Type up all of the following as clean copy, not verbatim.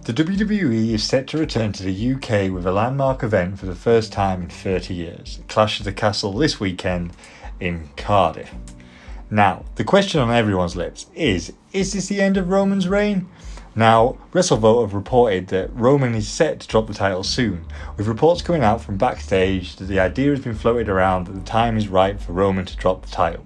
The WWE is set to return to the UK with a landmark event for the first time in 30 years, Clash of the Castle this weekend in Cardiff. Now, the question on everyone's lips is this the end of Roman's reign? Now, WrestleVote have reported that Roman is set to drop the title soon, with reports coming out from backstage that the idea has been floated around that the time is right for Roman to drop the title.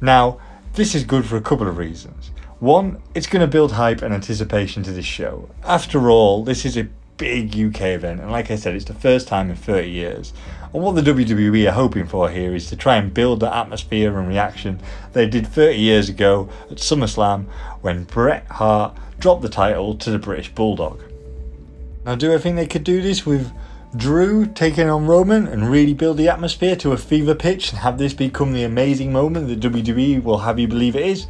Now, this is good for a couple of reasons. One, it's going to build hype and anticipation to this show. After all, this is a big UK event, and like I said, it's the first time in 30 years. And what the WWE are hoping for here is to try and build the atmosphere and reaction they did 30 years ago at SummerSlam when Bret Hart dropped the title to the British Bulldog. Now, do I think they could do this with Drew taking on Roman and really build the atmosphere to a fever pitch and have this become the amazing moment that WWE will have you believe it is?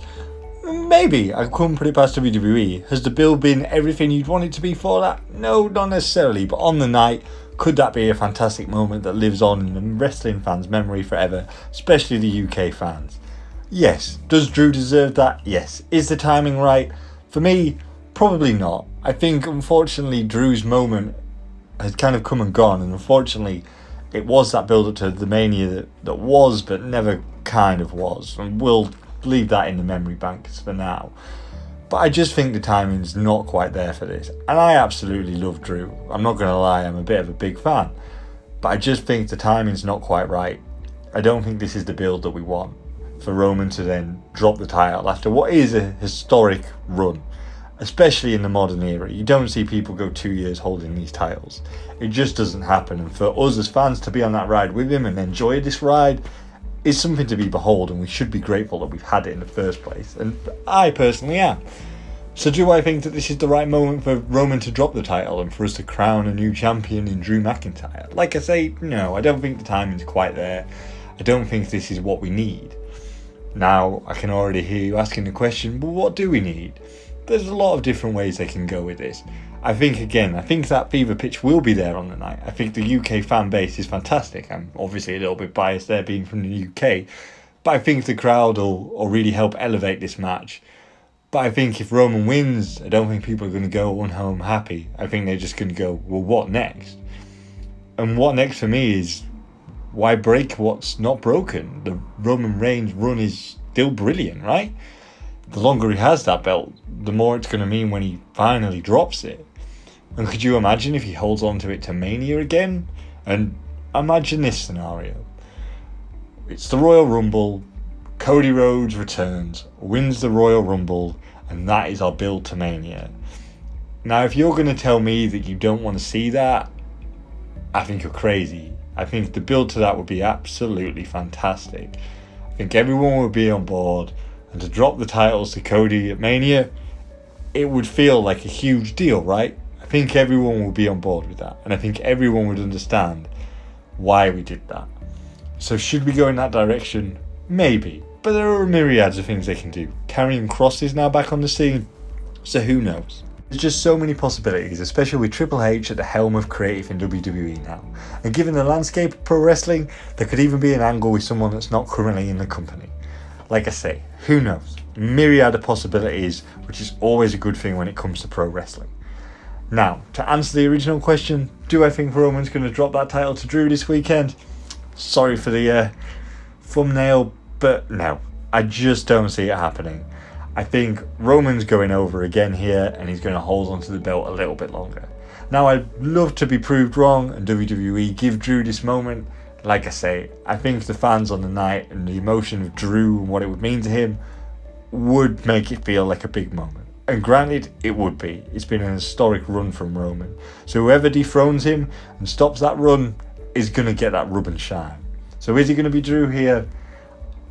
Maybe. I couldn't put it past WWE. Has the build been everything you'd want it to be for that? No, not necessarily, but on the night, could that be a fantastic moment that lives on in the wrestling fans' memory forever, especially the UK fans? Yes. Does Drew deserve that? Yes. Is the timing right? For me, probably not. I think, unfortunately, Drew's moment has kind of come and gone, and unfortunately, it was that build-up to the Mania that was, but never kind of was, and we'll leave that in the memory banks for now. But I just think the timing's not quite there for this, and I absolutely love Drew. I'm not going to lie, I'm a bit of a big fan, but I just think the timing's not quite right. I don't think this is the build that we want for Roman to then drop the title after what is a historic run, especially in the modern era. You don't see people go 2 years holding these titles. It just doesn't happen, and for us as fans to be on that ride with him and enjoy this ride is something to be behold, and we should be grateful that we've had it in the first place, and I personally am. So do I think that this is the right moment for Roman to drop the title and for us to crown a new champion in Drew McIntyre? Like I say, no, I don't think the timing's quite there. I don't think this is what we need. Now, I can already hear you asking the question, well, what do we need? There's a lot of different ways they can go with this. I think that fever pitch will be there on the night. I think the UK fan base is fantastic. I'm obviously a little bit biased there being from the UK, but I think the crowd will really help elevate this match. But I think if Roman wins, I don't think people are going to go home happy. I think they're just going to go, well, what next? And what next for me is, why break what's not broken? The Roman Reigns run is still brilliant, right? The longer he has that belt, the more it's going to mean when he finally drops it. And could you imagine if he holds on to it to Mania again? And imagine this scenario. It's the Royal Rumble, Cody Rhodes returns, wins the Royal Rumble, and that is our build to Mania. Now, if you're going to tell me that you don't want to see that, I think you're crazy. I think the build to that would be absolutely fantastic. I think everyone would be on board, and to drop the titles to Cody at Mania, it would feel like a huge deal, right? I think everyone would be on board with that, and I think everyone would understand why we did that. So should we go in that direction? Maybe, but there are myriads of things they can do. Karrion Kross is now back on the scene, so who knows? There's just so many possibilities, especially with Triple H at the helm of creative in WWE now. And given the landscape of pro wrestling, there could even be an angle with someone that's not currently in the company. Like I say, who knows? Myriad of possibilities, which is always a good thing when it comes to pro wrestling. Now, to answer the original question, do I think Roman's going to drop that title to Drew this weekend? Sorry for the thumbnail, but no, I just don't see it happening. I think Roman's going over again here, and he's going to hold onto the belt a little bit longer. Now, I'd love to be proved wrong and WWE give Drew this moment. Like I say, I think the fans on the night and the emotion of Drew and what it would mean to him would make it feel like a big moment. And granted, it would be. It's been an historic run from Roman. So whoever dethrones him and stops that run is going to get that rub and shine. So is it going to be Drew here?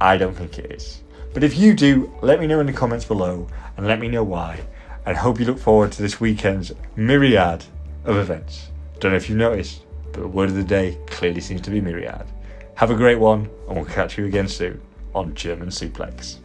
I don't think it is. But if you do, let me know in the comments below and let me know why. And hope you look forward to this weekend's myriad of events. Don't know if you've noticed, but the word of the day clearly seems to be myriad. Have a great one, and we'll catch you again soon on German Suplex.